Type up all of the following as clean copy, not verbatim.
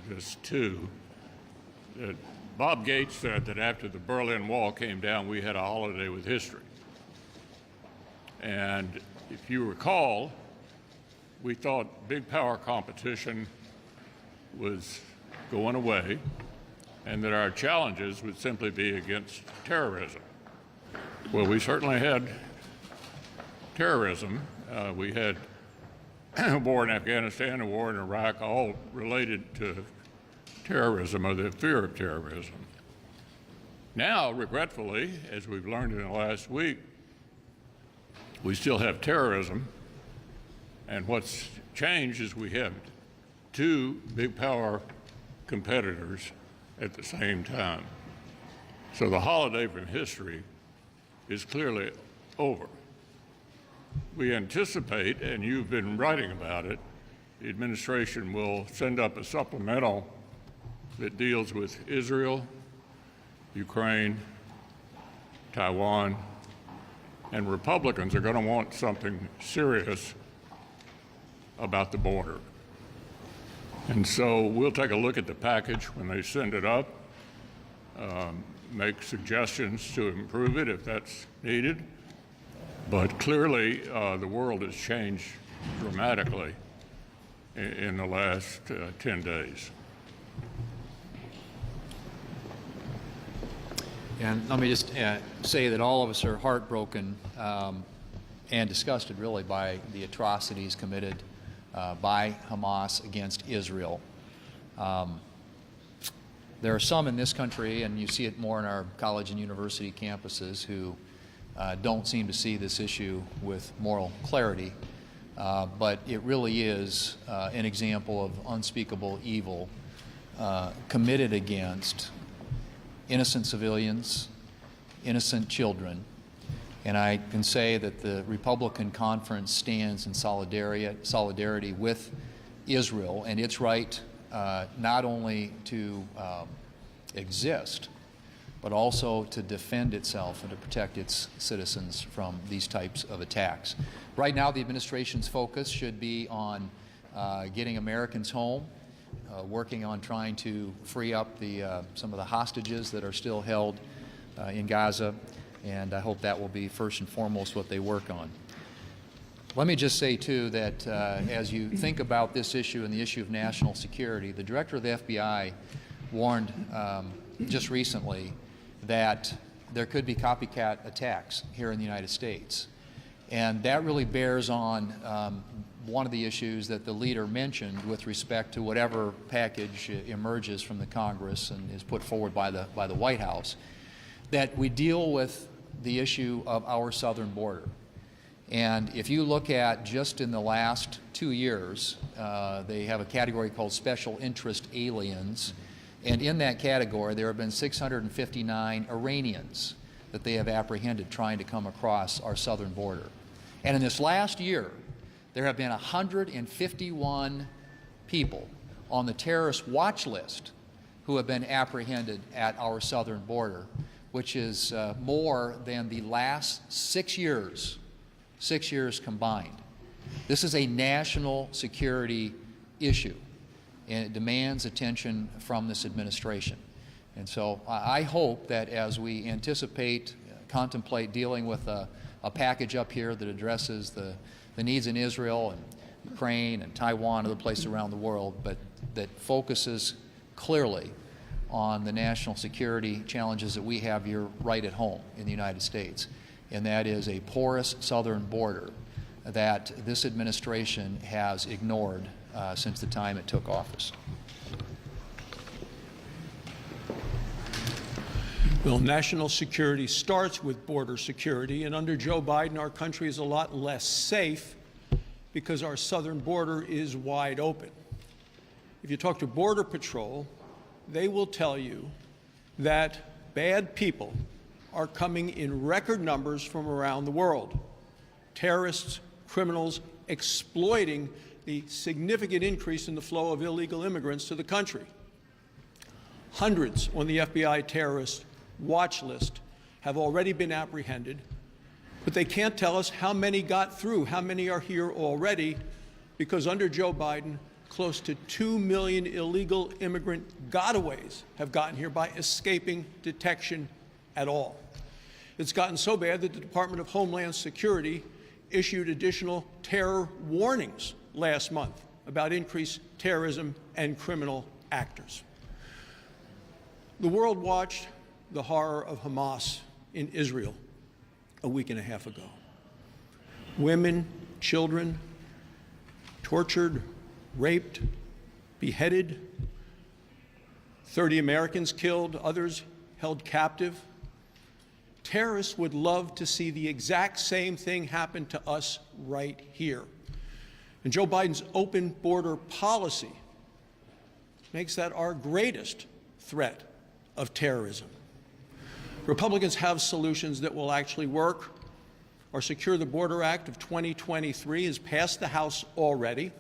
this too. That Bob Gates said that after the Berlin Wall came down, we had a holiday with history. And if you recall, we thought big power competition was going away and that our challenges would simply be against terrorism. Well, we certainly had terrorism. We had a war in Afghanistan, a war in Iraq, all related to terrorism or the fear of terrorism. Now, regretfully, as we've learned in the last week, we still have terrorism, and what's changed is we have two big power competitors at the same time. So the holiday from history is clearly over. We anticipate, and you've been writing about it, the administration will send up a supplemental that deals with Israel, Ukraine, Taiwan, and Republicans are going to want something serious about the border. And so we'll take a look at the package when they send it up, make suggestions to improve it if that's needed. But clearly, the world has changed dramatically in the last 10 days. And let me just say that all of us are heartbroken and disgusted, really, by the atrocities committed by Hamas against Israel. There are some in this country, and you see it more in our college and university campuses, who don't seem to see this issue with moral clarity. But it really is an example of unspeakable evil committed against innocent civilians, innocent children. And I can say that the Republican conference stands in solidarity with Israel and its right not only to exist, but also to defend itself and to protect its citizens from these types of attacks. Right now, the administration's focus should be on getting Americans home, working on trying to free up some of the hostages that are still held in Gaza, and I hope that will be first and foremost what they work on. Let me just say, too, that as you think about this issue and the issue of national security, the director of the FBI warned just recently that there could be copycat attacks here in the United States. And that really bears on one of the issues that the leader mentioned with respect to whatever package emerges from the Congress and is put forward by the White House, that we deal with the issue of our southern border. And if you look at just in the last 2 years, they have a category called special interest aliens. And in that category, there have been 659 Iranians that they have apprehended trying to come across our southern border. And in this last year, there have been 151 people on the terrorist watch list who have been apprehended at our southern border, which is more than the last 6 years combined. This is a national security issue, and it demands attention from this administration. And so I hope that as we contemplate dealing with a package up here that addresses the needs in Israel and Ukraine and Taiwan and other places around the world, but that focuses clearly on the national security challenges that we have here right at home in the United States. And that is a porous southern border that this administration has ignored since the time it took office. Well, national security starts with border security, and under Joe Biden, our country is a lot less safe because our southern border is wide open. If you talk to Border Patrol, they will tell you that bad people are coming in record numbers from around the world. Terrorists, criminals, exploiting the significant increase in the flow of illegal immigrants to the country. Hundreds on the FBI terrorist watch list have already been apprehended, but they can't tell us how many got through, how many are here already, because under Joe Biden, close to 2 million illegal immigrant gotaways have gotten here by escaping detection at all. It's gotten so bad that the Department of Homeland Security issued additional terror warnings last month about increased terrorism and criminal actors. The world watched the horror of Hamas in Israel a week and a half ago. Women, children, tortured, raped, beheaded, 30 Americans killed, others held captive. Terrorists would love to see the exact same thing happen to us right here. And Joe Biden's open border policy makes that our greatest threat of terrorism. Republicans have solutions that will actually work. Our Secure the Border Act of 2023 has passed the House already.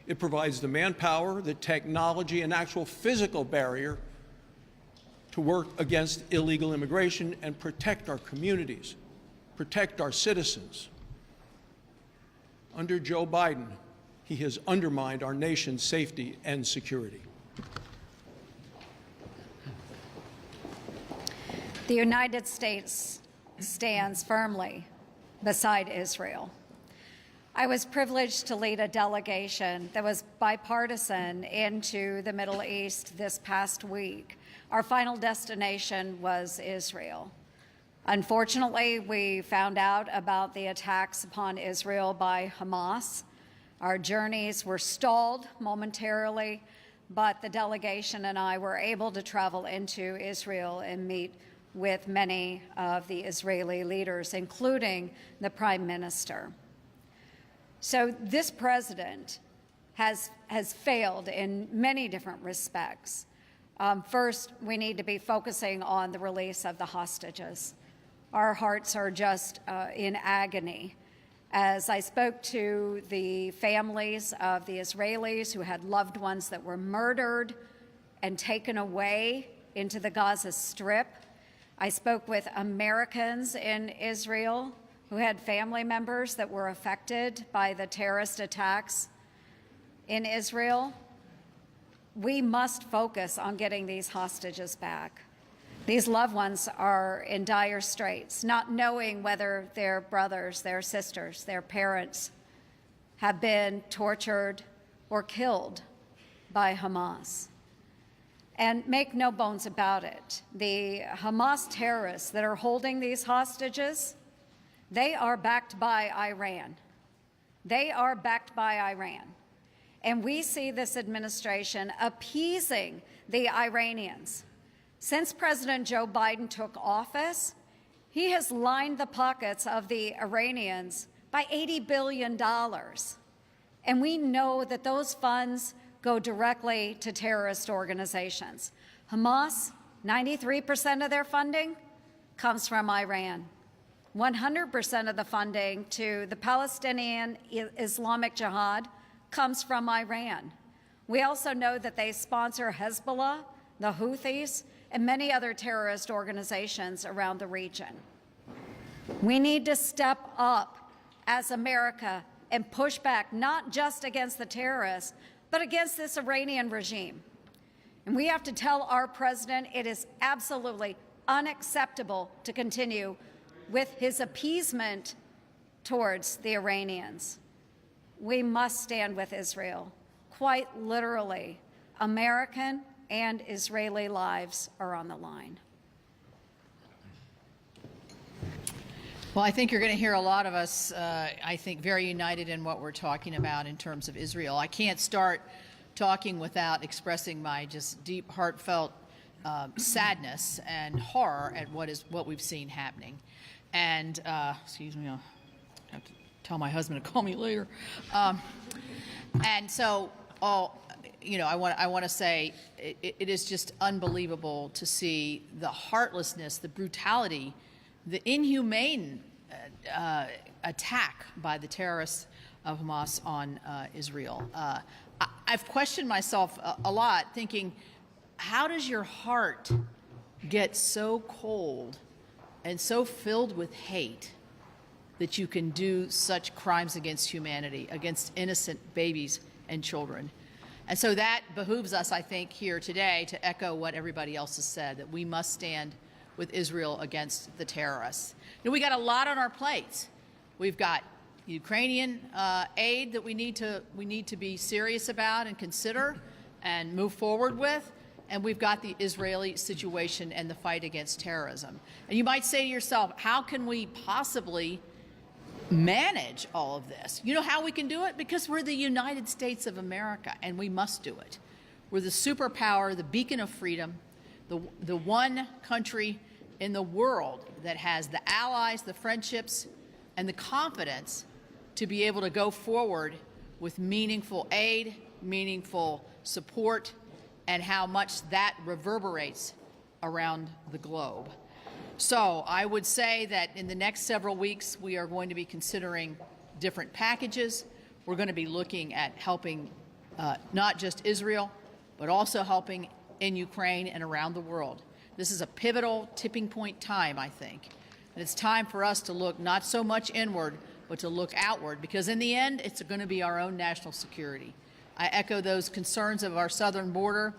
It provides the manpower, the technology, and actual physical barrier to work against illegal immigration and protect our communities, protect our citizens. Under Joe Biden, he has undermined our nation's safety and security. The United States stands firmly beside Israel. I was privileged to lead a delegation that was bipartisan into the Middle East this past week. Our final destination was Israel. Unfortunately, we found out about the attacks upon Israel by Hamas. Our journeys were stalled momentarily, but the delegation and I were able to travel into Israel and meet with many of the Israeli leaders, including the Prime Minister. So this president has failed in many different respects. First, we need to be focusing on the release of the hostages. Our hearts are just in agony. As I spoke to the families of the Israelis who had loved ones that were murdered and taken away into the Gaza Strip, I spoke with Americans in Israel who had family members that were affected by the terrorist attacks in Israel. We must focus on getting these hostages back. These loved ones are in dire straits, not knowing whether their brothers, their sisters, their parents have been tortured or killed by Hamas. And make no bones about it, the Hamas terrorists that are holding these hostages, they are backed by Iran. They are backed by Iran. And we see this administration appeasing the Iranians. Since President Joe Biden took office, he has lined the pockets of the Iranians by $80 billion. And we know that those funds go directly to terrorist organizations. Hamas, 93% of their funding comes from Iran. 100% of the funding to the Palestinian Islamic Jihad comes from Iran. We also know that they sponsor Hezbollah, the Houthis, and many other terrorist organizations around the region. We need to step up as America and push back, not just against the terrorists, but against this Iranian regime. And we have to tell our president it is absolutely unacceptable to continue with his appeasement towards the Iranians. We must stand with Israel. Quite literally, American and Israeli lives are on the line. Well, I think you're going to hear a lot of us, I think, very united in what we're talking about in terms of Israel. I can't start talking without expressing my just deep, heartfelt sadness and horror at what we've seen happening. And, excuse me, I'll have to tell my husband to call me later. And so, I want to say it is just unbelievable to see the heartlessness, the brutality, the inhumane attack by the terrorists of Hamas on Israel. I've questioned myself a lot, thinking, how does your heart get so cold and so filled with hate that you can do such crimes against humanity, against innocent babies and children. And so that behooves us, I think, here today to echo what everybody else has said, that we must stand with Israel against the terrorists. You know, we got a lot on our plates. We've got Ukrainian aid that we need to be serious about and consider and move forward with. And we've got the Israeli situation and the fight against terrorism. And you might say to yourself, how can we possibly manage all of this? You know how we can do it? Because we're the United States of America, and we must do it. We're the superpower, the beacon of freedom, the one country in the world that has the allies, the friendships, and the confidence to be able to go forward with meaningful aid, meaningful support, and how much that reverberates around the globe. So I would say that in the next several weeks, we are going to be considering different packages. We're going to be looking at helping not just Israel, but also helping in Ukraine and around the world. This is a pivotal tipping point time, I think. And it's time for us to look not so much inward, but to look outward, because in the end, it's going to be our own national security. I echo those concerns of our southern border.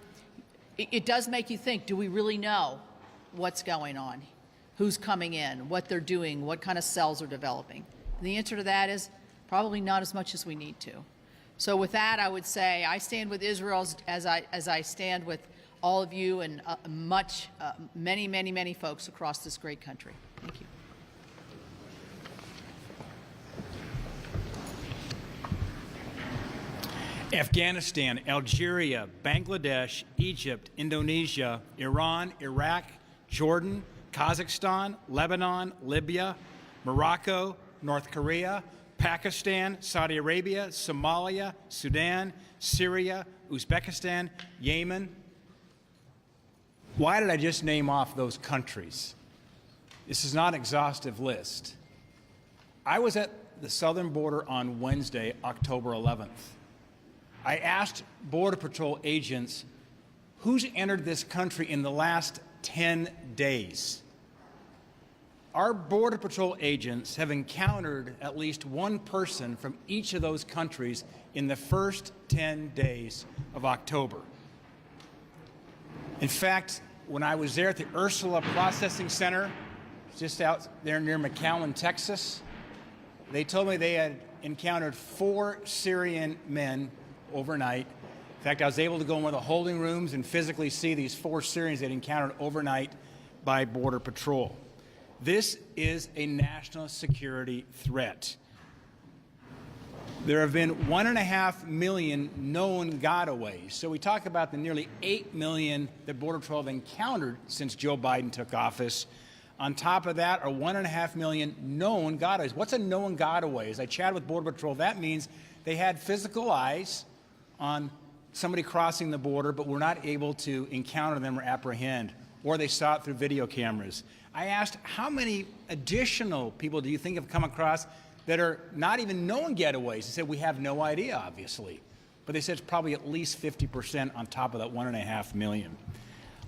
It does make you think, do we really know what's going on? Who's coming in, what they're doing, what kind of cells are developing? And the answer to that is probably not as much as we need to. So with that, I would say I stand with Israel as I stand with all of you and many folks across this great country. Thank you. Afghanistan, Algeria, Bangladesh, Egypt, Indonesia, Iran, Iraq, Jordan, Kazakhstan, Lebanon, Libya, Morocco, North Korea, Pakistan, Saudi Arabia, Somalia, Sudan, Syria, Uzbekistan, Yemen. Why did I just name off those countries? This is not an exhaustive list. I was at the southern border on Wednesday, October 11th. I asked Border Patrol agents who's entered this country in the last 10 days. Our Border Patrol agents have encountered at least one person from each of those countries in the first 10 days of October. In fact, when I was there at the Ursula Processing Center, just out there near McAllen, Texas, they told me they had encountered 4 Syrian men overnight. In fact, I was able to go in one of the holding rooms and physically see these 4 Syrians they'd encountered overnight by Border Patrol. This is a national security threat. There have been 1.5 million known gotaways. So we talk about the nearly 8 million that Border Patrol have encountered since Joe Biden took office. On top of that are 1.5 million known gotaways. What's a known gotaway? As I chatted with Border Patrol, that means they had physical eyes on somebody crossing the border, but were not able to encounter them or apprehend, or they saw it through video cameras. I asked, how many additional people do you think have come across that are not even known getaways? They said, we have no idea, obviously. But they said it's probably at least 50% on top of that 1.5 million.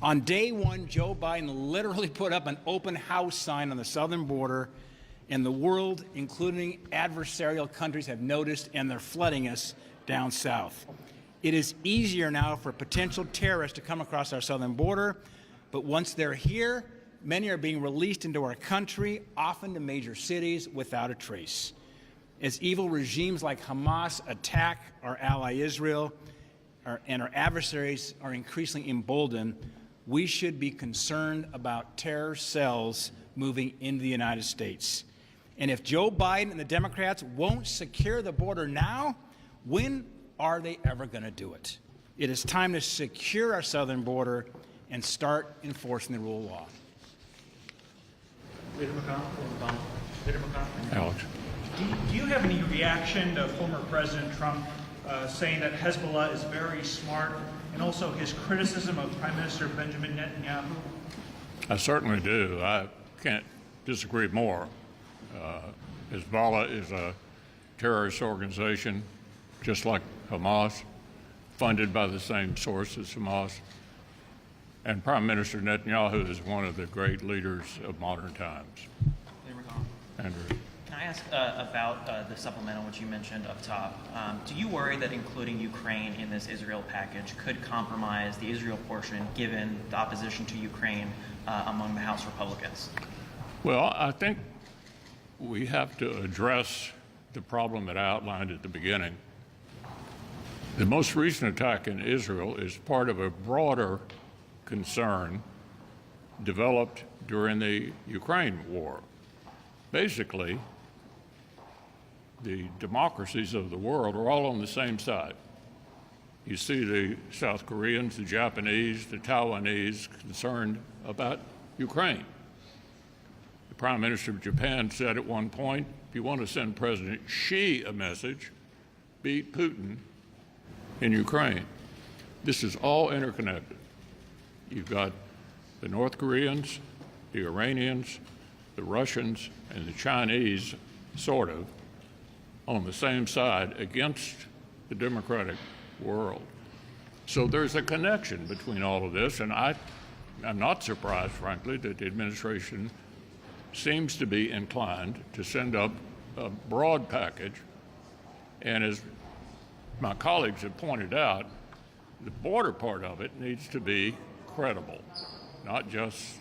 On day one, Joe Biden literally put up an open house sign on the southern border, and the world, including adversarial countries, have noticed, and they're flooding us down south. It is easier now for potential terrorists to come across our southern border, but once they're here, many are being released into our country, often to major cities, without a trace. As evil regimes like Hamas attack our ally Israel, and our adversaries are increasingly emboldened, we should be concerned about terror cells moving into the United States. And if Joe Biden and the Democrats won't secure the border now, when are they ever going to do it? It is time to secure our southern border and start enforcing the rule of law. Leader McConnell. Leader McConnell. Alex. Do you have any reaction to former President Trump saying that Hezbollah is very smart, and also his criticism of Prime Minister Benjamin Netanyahu? I certainly do. I can't disagree more. Hezbollah is a terrorist organization, just like Hamas, funded by the same source as Hamas. And Prime Minister Netanyahu is one of the great leaders of modern times. Andrew. can I ask about the supplemental, which you mentioned up top? Do you worry that including Ukraine in this Israel package could compromise the Israel portion, given the opposition to Ukraine among the House Republicans? Well, I think we have to address the problem that I outlined at the beginning. The most recent attack in Israel is part of a broader concern developed during the Ukraine war. Basically, the democracies of the world are all on the same side. You see the South Koreans, the Japanese, the Taiwanese concerned about Ukraine. The Prime Minister of Japan said at one point, if you want to send President Xi a message, beat Putin in Ukraine. This is all interconnected. You've got the North Koreans, the Iranians, the Russians, and the Chinese, sort of, on the same side against the democratic world. So there's a connection between all of this, and I'm not surprised, frankly, that the administration seems to be inclined to send up a broad package. And as my colleagues have pointed out, the border part of it needs to be credible, not just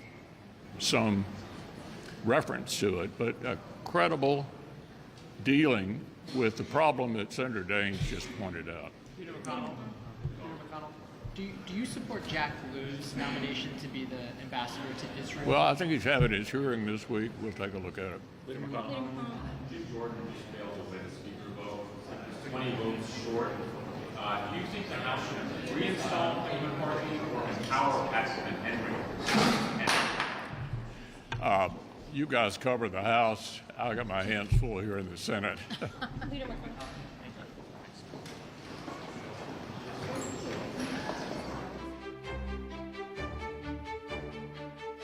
some reference to it, but a credible dealing with the problem that Senator Daines just pointed out. Peter McConnell, do you support Jack Lew's nomination to be the ambassador to Israel? Well, I think he's having his hearing this week. We'll take a look at it. Jim Jordan just failed to win a speaker vote. He's 20 votes short. Do you think the House should reinstall Amy McCarthy or empower Paxton Henry? You guys cover the House. I got my hands full here in the Senate. Leader McConnell.